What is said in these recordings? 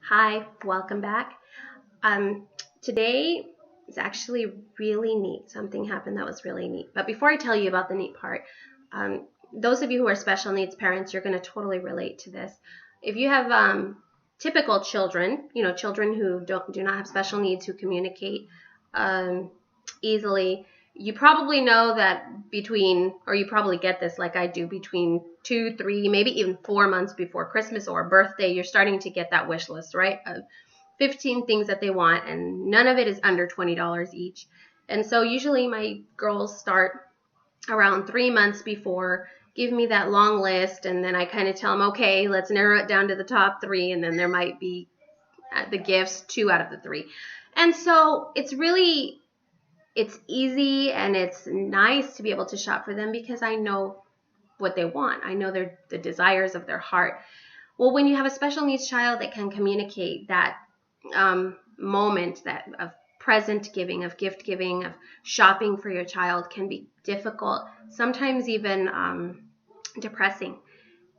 Hi, welcome back. Today is actually really neat. Something happened that was really neat. But before I tell you about the neat part, um, those of you who are special needs parents, you're going to totally relate to this. If you have typical children, children who do not have special needs, who communicate um, easily, you probably know that or you probably get this like I do, between 2, 3, maybe even 4 months before Christmas or birthday, you're starting to get that wish list, right? Of 15 things that they want, and none of it is under $20 each. And so usually my girls start around 3 months before, give me that long list, and then I kind of tell them, okay, let's narrow it down to the top three, and then there might be the gifts, two out of the three. And so it's easy and it's nice to be able to shop for them because I know what they want. I know the desires of their heart. Well, when you have a special needs child that can communicate that moment that of present giving, of gift giving, of shopping for your child, can be difficult, sometimes even depressing.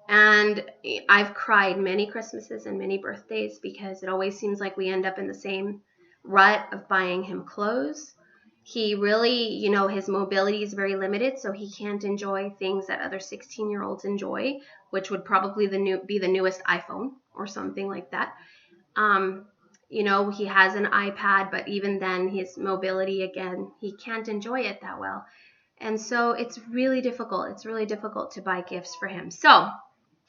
And I've cried many Christmases and many birthdays because it always seems like we end up in the same rut of buying him clothes. He really, his mobility is very limited, so he can't enjoy things that other 16-year-olds enjoy, which would probably be the newest iPhone or something like that. Um, he has an iPad, but even then, his mobility, again, he can't enjoy it that well. And so it's really difficult. It's really difficult to buy gifts for him. So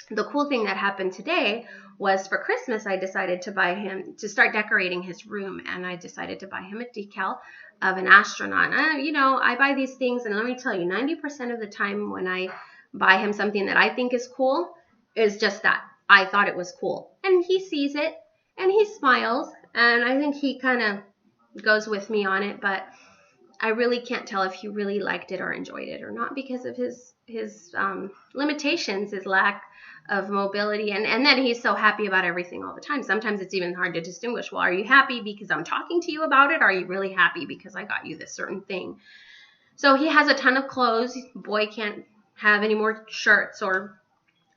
the cool thing that happened today was, for Christmas, I decided to start decorating his room, and I decided to buy him a decal of an astronaut. I buy these things, and let me tell you, 90% of the time when I buy him something that I think is cool is just that. I thought it was cool. And he sees it, and he smiles, and I think he kind of goes with me on it, but I really can't tell if he really liked it or enjoyed it or not because of his limitations, his lack of mobility, and then he's so happy about everything all the time. Sometimes it's even hard to distinguish. Well, are you happy because I'm talking to you about it? Or are you really happy because I got you this certain thing? So he has a ton of clothes. Boy can't have any more shirts or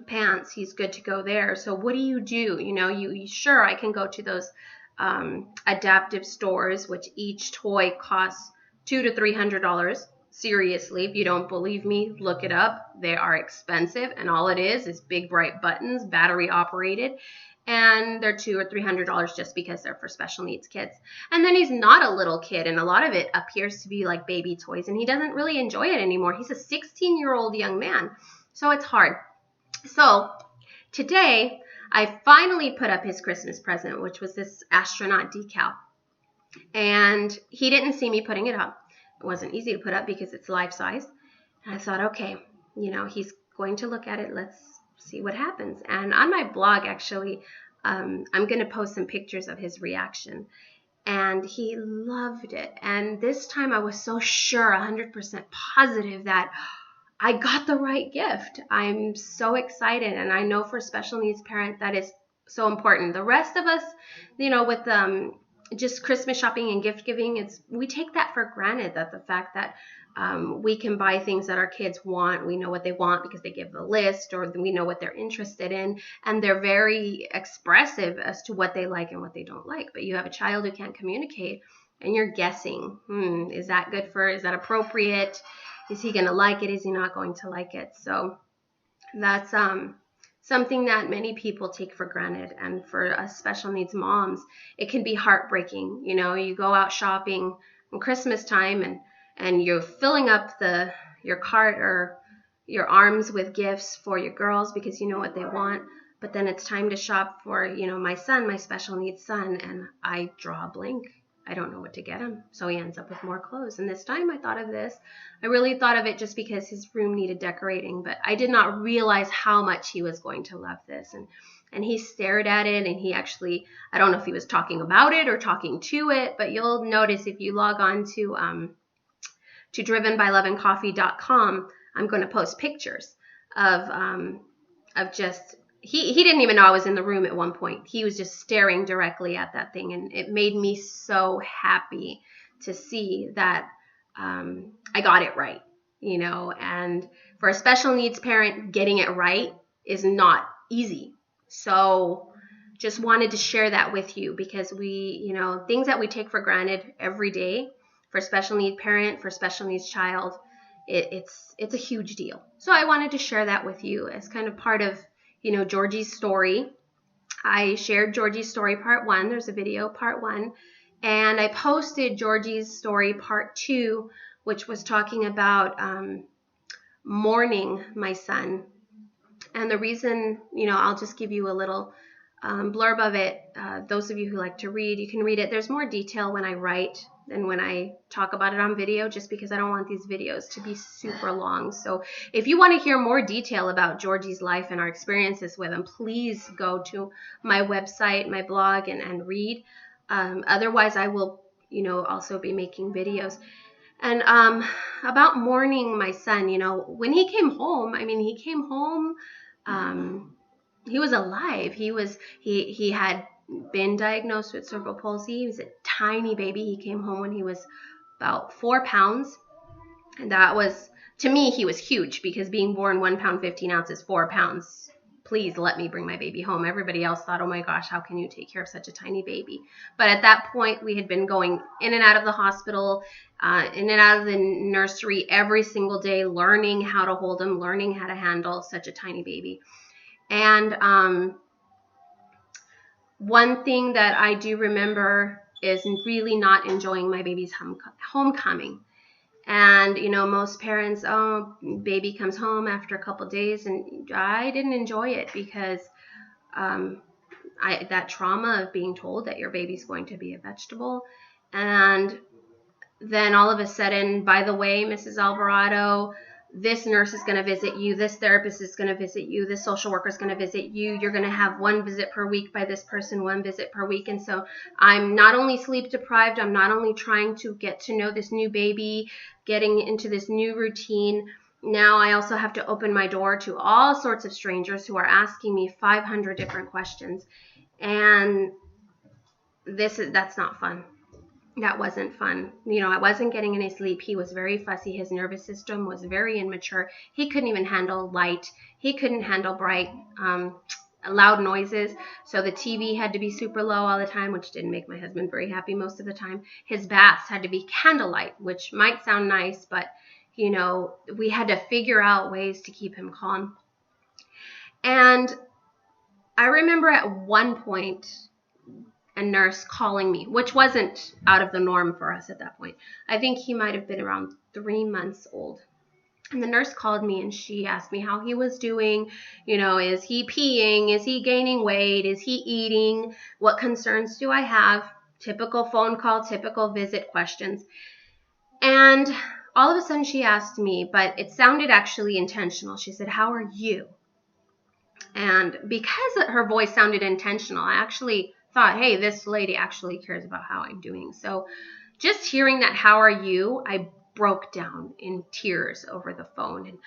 pants. He's good to go there. So what do? You sure, I can go to those adaptive stores, which each toy costs $200 to $300. Seriously, if you don't believe me, look it up. They are expensive, and all it is big bright buttons, battery operated, and they're $200 or $300 just because they're for special needs kids. And then he's not a little kid, and a lot of it appears to be like baby toys, and he doesn't really enjoy it anymore. He's a 16-year-old young man, so it's hard. So today, I finally put up his Christmas present, which was this astronaut decal. And he didn't see me putting it up. It wasn't easy to put up because it's life size. And I thought, okay, he's going to look at it. Let's see what happens. And on my blog, actually, I'm going to post some pictures of his reaction. And he loved it. And this time I was so sure, 100% positive, that I got the right gift. I'm so excited. And I know for special needs parent that is so important. The rest of us, with just Christmas shopping and gift giving, we take that for granted, that the fact that we can buy things that our kids want. We know what they want because they give the list, or we know what they're interested in, and they're very expressive as to what they like and what they don't like. But you have a child who can't communicate, and you're guessing, is that appropriate? Is he going to like it? Is he not going to like it? So that's something that many people take for granted. And for us special needs moms, it can be heartbreaking. You go out shopping in Christmas time, and you're filling up your cart or your arms with gifts for your girls because you know what they want. But then it's time to shop for, my son, my special needs son, and I draw a blank. I don't know what to get him. So he ends up with more clothes. And this time I thought of this. I really thought of it just because his room needed decorating, but I did not realize how much he was going to love this. And he stared at it, and he actually, I don't know if he was talking about it or talking to it, but you'll notice if you log on to drivenbyloveandcoffee.com, I'm going to post pictures of just, he didn't even know I was in the room at one point. He was just staring directly at that thing, and it made me so happy to see that I got it right, and for a special needs parent, getting it right is not easy. So just wanted to share that with you, because things that we take for granted every day for special need parent, for special needs child, it's a huge deal. So I wanted to share that with you as kind of part of, Jorgie's story. I shared Jorgie's story part 1. There's a video part 1. And I posted Jorgie's story part 2, which was talking about mourning my son. And the reason, I'll just give you a little blurb of it. Those of you who like to read, you can read it. There's more detail when I write than when I talk about it on video, just because I don't want these videos to be super long. So if you want to hear more detail about Jorgie's life and our experiences with him, please go to my website, my blog, and read. Otherwise, I will, also be making videos. And about mourning my son, when he came home, he came home, he was alive. He had been diagnosed with cerebral palsy. He was a tiny baby. He came home when he was about 4 pounds. And that was, to me, he was huge, because being born 1 pound, 15 ounces, 4 pounds, please let me bring my baby home. Everybody else thought, oh my gosh, how can you take care of such a tiny baby? But at that point, we had been going in and out of the hospital, in and out of the nursery every single day, learning how to hold him, learning how to handle such a tiny baby. And one thing that I do remember is really not enjoying my baby's homecoming. And, most parents, baby comes home after a couple days, and I didn't enjoy it, because that trauma of being told that your baby's going to be a vegetable. And then all of a sudden, by the way, Mrs. Alvarado, this nurse is going to visit you, this therapist is going to visit you, this social worker is going to visit you, you're going to have 1 visit per week by this person, 1 visit per week. And so I'm not only sleep deprived, I'm not only trying to get to know this new baby, getting into this new routine, now I also have to open my door to all sorts of strangers who are asking me 500 different questions. And that's not fun. That wasn't fun. I wasn't getting any sleep. He was very fussy. His nervous system was very immature. He couldn't even handle light. He couldn't handle bright, loud noises. So the TV had to be super low all the time, which didn't make my husband very happy most of the time. His baths had to be candlelight, which might sound nice, but, we had to figure out ways to keep him calm. And I remember at one point, a nurse calling me, which wasn't out of the norm for us at that point. I think he might have been around 3 months old. And the nurse called me, and she asked me how he was doing. Is he peeing? Is he gaining weight? Is he eating? What concerns do I have? Typical phone call, typical visit questions. And all of a sudden she asked me, but it sounded actually intentional. She said, how are you? And because her voice sounded intentional, I actually thought, hey, this lady actually cares about how I'm doing. So just hearing that, how are you, I broke down in tears over the phone.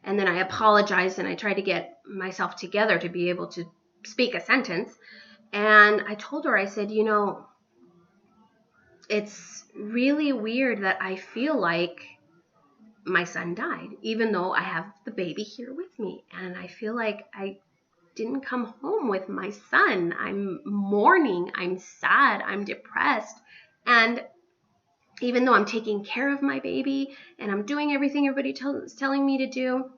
And then I apologized, and I tried to get myself together to be able to speak a sentence. And I told her, I said, it's really weird that I feel like my son died, even though I have the baby here with me. And I feel like I didn't come home with my son. I'm mourning, I'm sad, I'm depressed. And even though I'm taking care of my baby and I'm doing everything everybody is telling me to do,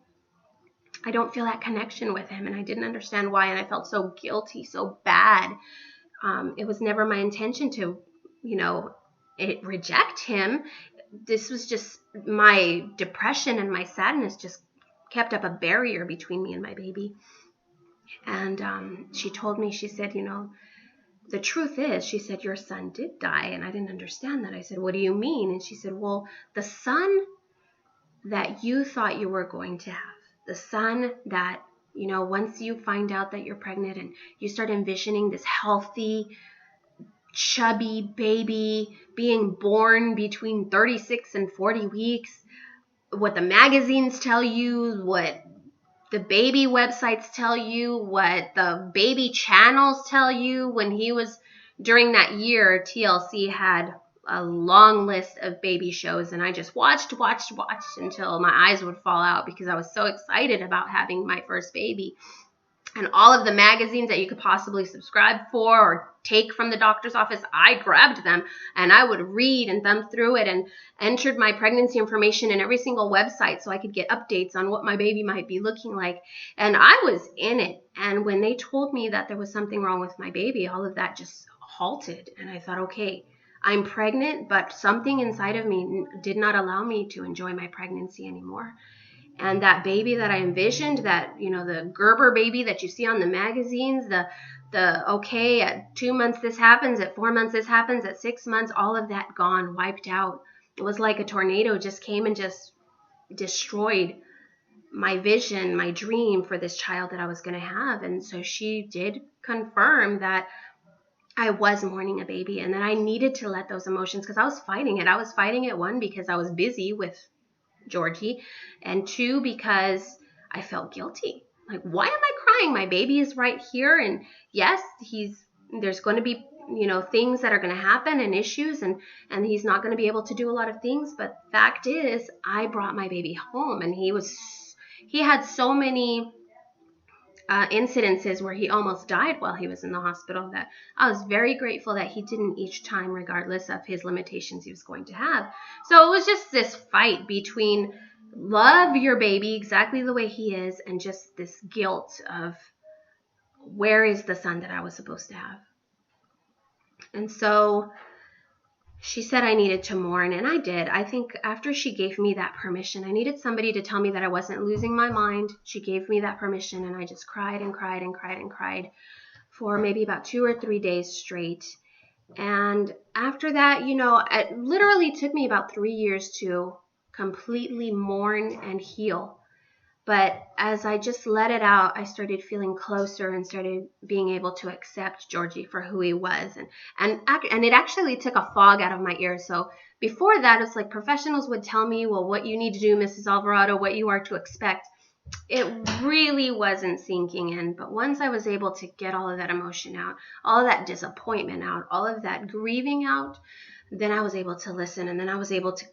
I don't feel that connection with him. And I didn't understand why. And I felt so guilty, so bad. It was never my intention to, reject him. This was just my depression, and my sadness just kept up a barrier between me and my baby. And she told me, she said, the truth is, she said, your son did die. And I didn't understand that. I said, what do you mean? And she said, well, the son that you thought you were going to have, the son that, once you find out that you're pregnant and you start envisioning this healthy, chubby baby being born between 36 and 40 weeks, what the magazines tell you, what the baby websites tell you, what the baby channels tell you. When he was, during that year, TLC had a long list of baby shows, and I just watched until my eyes would fall out, because I was so excited about having my first baby. and all of the magazines that you could possibly subscribe for or take from the doctor's office, I grabbed them and I would read and thumb through it and entered my pregnancy information in every single website so I could get updates on what my baby might be looking like. And I was in it. And when they told me that there was something wrong with my baby, all of that just halted. And I thought, okay, I'm pregnant, but something inside of me did not allow me to enjoy my pregnancy anymore. And that baby that I envisioned, that, the Gerber baby that you see on the magazines, okay, at 2 months this happens, at 4 months this happens, at 6 months, all of that gone, wiped out. It was like a tornado just came and just destroyed my vision, my dream for this child that I was going to have. And so she did confirm that I was mourning a baby and that I needed to let those emotions, because I was fighting it. I was fighting it, one, because I was busy with Jorgie, and 2, because I felt guilty. Like, why am I crying? My baby is right here, and yes, there's going to be, things that are going to happen and issues, and he's not going to be able to do a lot of things, but the fact is, I brought my baby home, and he had so many incidences where he almost died while he was in the hospital that I was very grateful that he didn't each time, regardless of his limitations he was going to have. So it was just this fight between love your baby exactly the way he is and just this guilt of where is the son that I was supposed to have. And so she said I needed to mourn, and I did. I think after she gave me that permission, I needed somebody to tell me that I wasn't losing my mind. She gave me that permission, and I just cried and cried and cried and cried for maybe about 2 or 3 days straight. And after that, it literally took me about 3 years to completely mourn and heal. But as I just let it out, I started feeling closer and started being able to accept Jorgie for who he was. And it actually took a fog out of my ears. So before that, it's like professionals would tell me, well, what you need to do, Mrs. Alvarado, what you are to expect. It really wasn't sinking in. But once I was able to get all of that emotion out, all of that disappointment out, all of that grieving out, then I was able to listen, and then I was able to,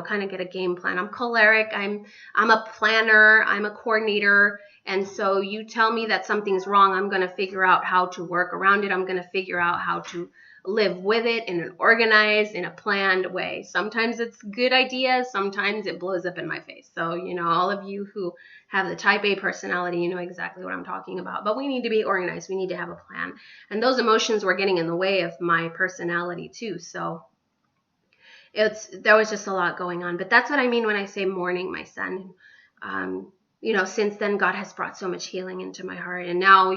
kind of get a game plan. I'm choleric. I'm a planner. I'm a coordinator. And so you tell me that something's wrong, I'm going to figure out how to work around it. I'm going to figure out how to live with it in an organized, in a planned way. Sometimes it's good ideas. Sometimes it blows up in my face. So, all of you who have the type A personality, you know exactly what I'm talking about. But we need to be organized. We need to have a plan. And those emotions were getting in the way of my personality too. So there was just a lot going on. But that's what I mean when I say mourning my son. Since then, God has brought so much healing into my heart. And now,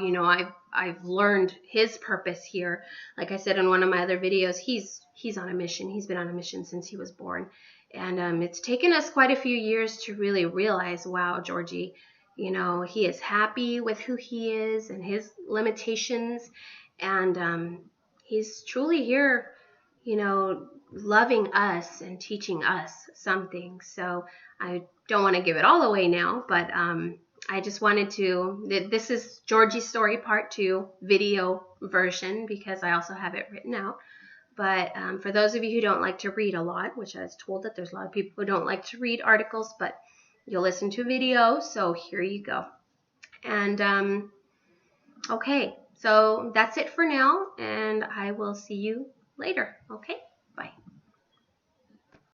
I've learned his purpose here. Like I said in one of my other videos, he's on a mission. He's been on a mission since he was born. And it's taken us quite a few years to really realize, wow, Jorgie, he is happy with who he is and his limitations. And he's truly here, loving us and teaching us something. So I don't want to give it all away now, but I just wanted to, this is Jorgie's story part 2 video version, because I also have it written out. But for those of you who don't like to read a lot, which I was told that there's a lot of people who don't like to read articles, but you'll listen to a video, so here you go. And okay, so that's it for now, and I will see you later, okay?